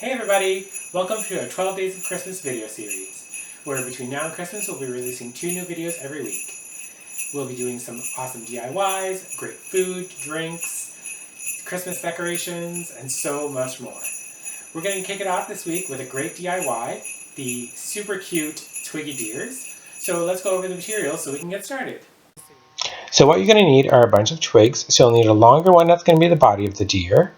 Hey everybody! Welcome to our 12 Days of Christmas video series, where between now and Christmas we'll be releasing 2 new videos every week. We'll be doing some awesome DIYs, great food, drinks, Christmas decorations, and so much more. We're going to kick it off this week with a great DIY, the super cute Twiggy Deers. So let's go over the materials so we can get started. So what you're going to need are a bunch of twigs. So you'll need a longer one that's going to be the body of the deer,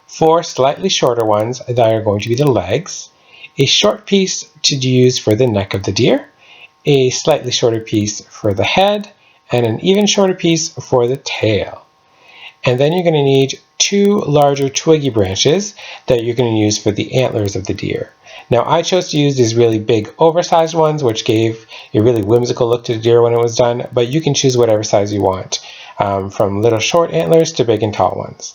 4 slightly shorter ones that are going to be the legs, a short piece to use for the neck of the deer, a slightly shorter piece for the head, and an even shorter piece for the tail. And then you're going to need 2 larger twiggy branches that you're going to use for the antlers of the deer. Now I chose to use these really big oversized ones, which gave a really whimsical look to the deer when it was done, but you can choose whatever size you want, from little short antlers to big and tall ones.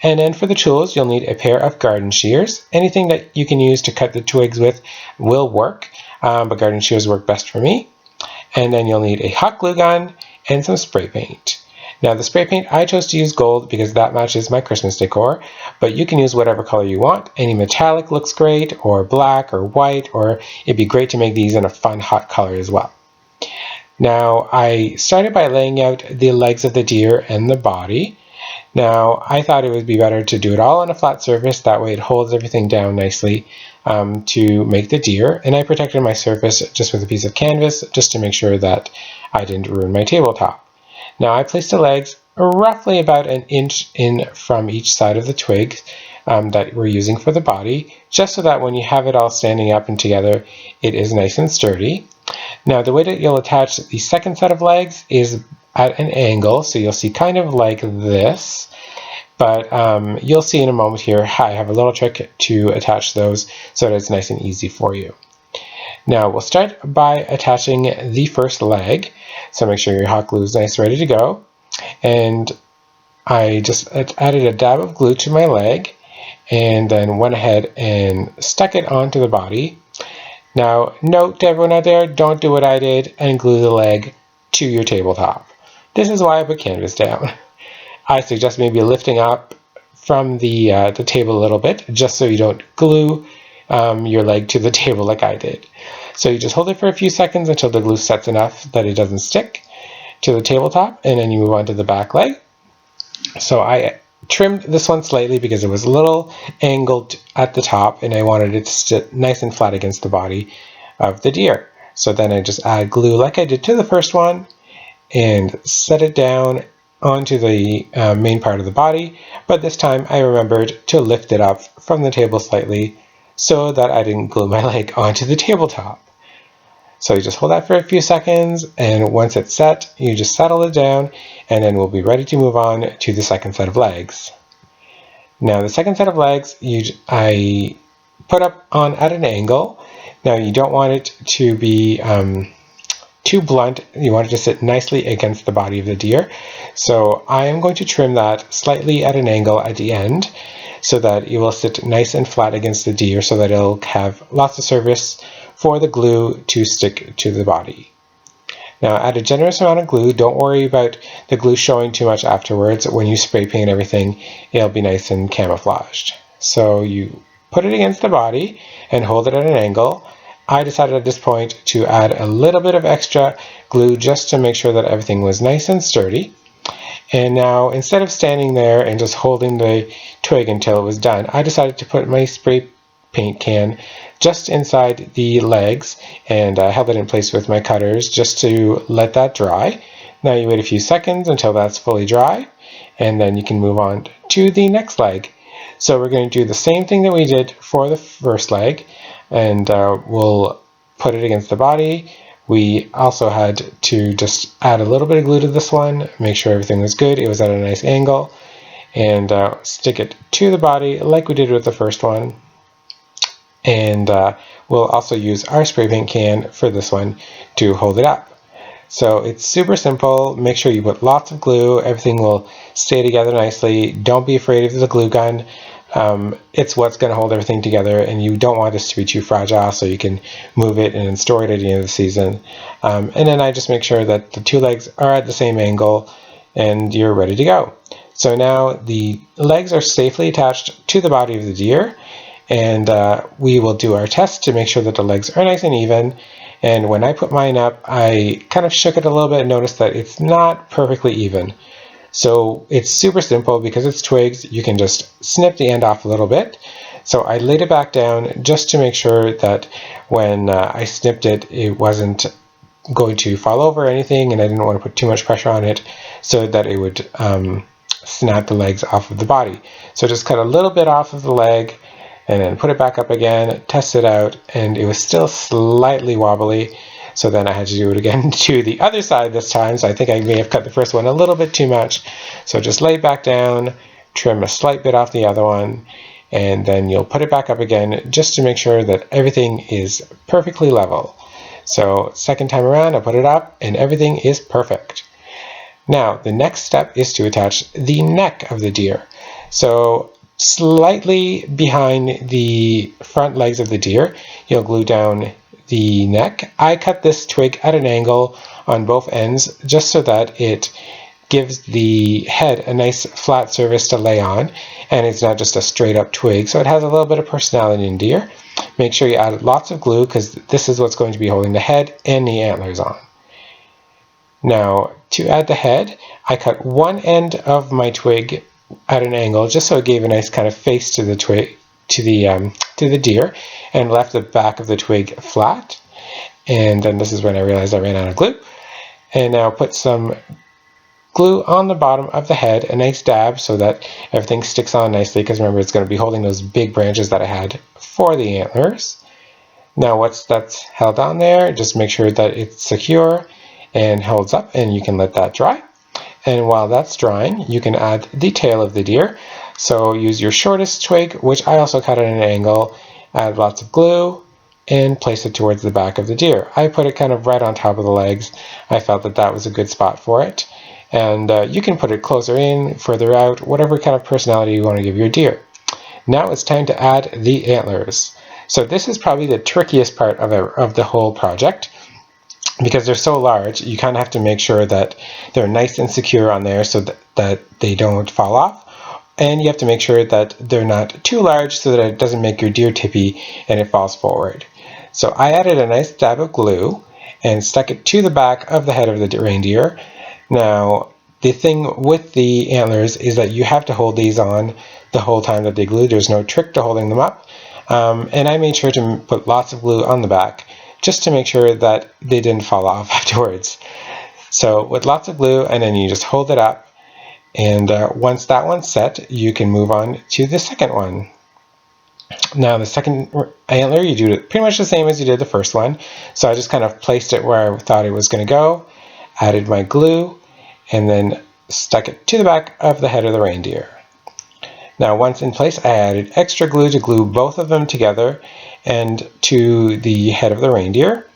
And then for the tools, you'll need a pair of garden shears. Anything that you can use to cut the twigs with will work, but garden shears work best for me. And then you'll need a hot glue gun and some spray paint. Now the spray paint, I chose to use gold because that matches my Christmas decor, but you can use whatever color you want. Any metallic looks great, or black or white, or it'd be great to make these in a fun hot color as well. Now I started by laying out the legs of the deer and the body. Now I thought it would be better to do it all on a flat surface, that way it holds everything down nicely to make the deer, and I protected my surface just with a piece of canvas just to make sure that I didn't ruin my tabletop. Now I placed the legs roughly about an inch in from each side of the twig that we're using for the body, just so that when you have it all standing up and together, it is nice and sturdy. Now the way that you'll attach the second set of legs is at an angle, so you'll see kind of like this, but you'll see in a moment here I have a little trick to attach those so that it's nice and easy for you. Now we'll start by attaching the first leg, so make sure your hot glue is nice ready to go, and I just added a dab of glue to my leg and then went ahead and stuck it onto the body. Now note to everyone out there, don't do what I did and glue the leg to your tabletop. This is why I put canvas down. I suggest maybe lifting up from the table a little bit, just so you don't glue your leg to the table like I did. So you just hold it for a few seconds until the glue sets enough that it doesn't stick to the tabletop, and then you move on to the back leg. So I trimmed this one slightly because it was a little angled at the top and I wanted it to sit nice and flat against the body of the deer. So then I just add glue like I did to the first one and set it down onto the main part of the body, but this time I remembered to lift it up from the table slightly so that I didn't glue my leg onto the tabletop. So you just hold that for a few seconds, and once it's set, you just settle it down, and then we'll be ready to move on to the second set of legs. Now the second set of legs I put up on at an angle. Now you don't want it to be too blunt, you want it to sit nicely against the body of the deer. So I am going to trim that slightly at an angle at the end so that it will sit nice and flat against the deer, so that it'll have lots of surface for the glue to stick to the body. Now add a generous amount of glue. Don't worry about the glue showing too much afterwards. When you spray paint everything, it'll be nice and camouflaged. So you put it against the body and hold it at an angle. I decided at this point to add a little bit of extra glue just to make sure that everything was nice and sturdy. And now instead of standing there and just holding the twig until it was done, I decided to put my spray paint can just inside the legs, and I held it in place with my cutters just to let that dry. Now you wait a few seconds until that's fully dry, and then you can move on to the next leg. So we're going to do the same thing that we did for the first leg, and we'll put it against the body. We also had to just add a little bit of glue to this one, make sure everything was good, it was at a nice angle, and stick it to the body like we did with the first one. And we'll also use our spray paint can for this one to hold it up. So it's super simple. Make sure you put lots of glue, everything will stay together nicely. Don't be afraid of the glue gun. It's what's going to hold everything together, and you don't want this to be too fragile, so you can move it and then store it at the end of the season. And then I just make sure that the 2 legs are at the same angle and you're ready to go. So now the legs are safely attached to the body of the deer, And we will do our test to make sure that the legs are nice and even. And when I put mine up, I kind of shook it a little bit and noticed that it's not perfectly even. So it's super simple because it's twigs. You can just snip the end off a little bit. So I laid it back down just to make sure that when I snipped it, it wasn't going to fall over or anything, and I didn't want to put too much pressure on it so that it would snap the legs off of the body. So just cut a little bit off of the leg and then put it back up again, test it out, and it was still slightly wobbly. So then I had to do it again to the other side this time. So I think I may have cut the first one a little bit too much. So just lay it back down, trim a slight bit off the other one, and then you'll put it back up again just to make sure that everything is perfectly level. So second time around, I put it up and everything is perfect. Now the next step is to attach the neck of the deer. So slightly behind the front legs of the deer, you'll glue down the neck. I cut this twig at an angle on both ends just so that it gives the head a nice flat surface to lay on, and it's not just a straight up twig, so it has a little bit of personality in deer. Make sure you add lots of glue because this is what's going to be holding the head and the antlers on. Now to add the head, I cut one end of my twig at an angle just so it gave a nice kind of face to the twig, to the deer, and left the back of the twig flat. And then this is when I realized I ran out of glue. And now put some glue on the bottom of the head, a nice dab so that everything sticks on nicely, because remember it's going to be holding those big branches that I had for the antlers. Now once that's held on there, just make sure that it's secure and holds up, and you can let that dry. And while that's drying, you can add the tail of the deer. So use your shortest twig, which I also cut at an angle, add lots of glue, and place it towards the back of the deer. I put it kind of right on top of the legs. I felt that that was a good spot for it. And you can put it closer in, further out, whatever kind of personality you want to give your deer. Now it's time to add the antlers. So this is probably the trickiest part of the whole project. Because they're so large, you kind of have to make sure that they're nice and secure on there so that they don't fall off. And you have to make sure that they're not too large so that it doesn't make your deer tippy and it falls forward. So I added a nice dab of glue and stuck it to the back of the head of the reindeer. Now, the thing with the antlers is that you have to hold these on the whole time that they glue. There's no trick to holding them up. And I made sure to put lots of glue on the back, just to make sure that they didn't fall off afterwards. So with lots of glue, and then you just hold it up, and once that one's set, you can move on to the second one. Now the second antler, you do it pretty much the same as you did the first one. So I just kind of placed it where I thought it was going to go, added my glue, and then stuck it to the back of the head of the reindeer. Now once in place, I added extra glue to glue both of them together and to the head of the reindeer.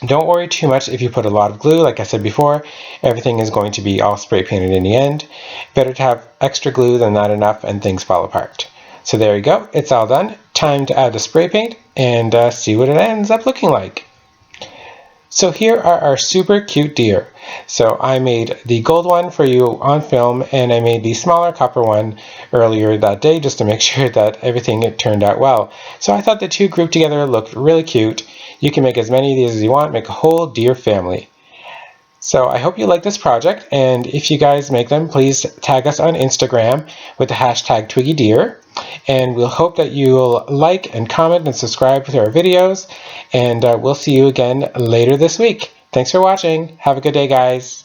Don't worry too much if you put a lot of glue. Like I said before, everything is going to be all spray painted in the end. Better to have extra glue than not enough and things fall apart. So there you go, it's all done. Time to add the spray paint and see what it ends up looking like. So here are our super cute deer. So I made the gold one for you on film, and I made the smaller copper one earlier that day just to make sure that everything turned out well. So I thought the two grouped together looked really cute. You can make as many of these as you want, make a whole deer family. So I hope you like this project, and if you guys make them, please tag us on Instagram with the hashtag Twiggy Deer. And we'll hope that you'll like and comment and subscribe to our videos, and we'll see you again later this week. Thanks for watching. Have a good day, guys.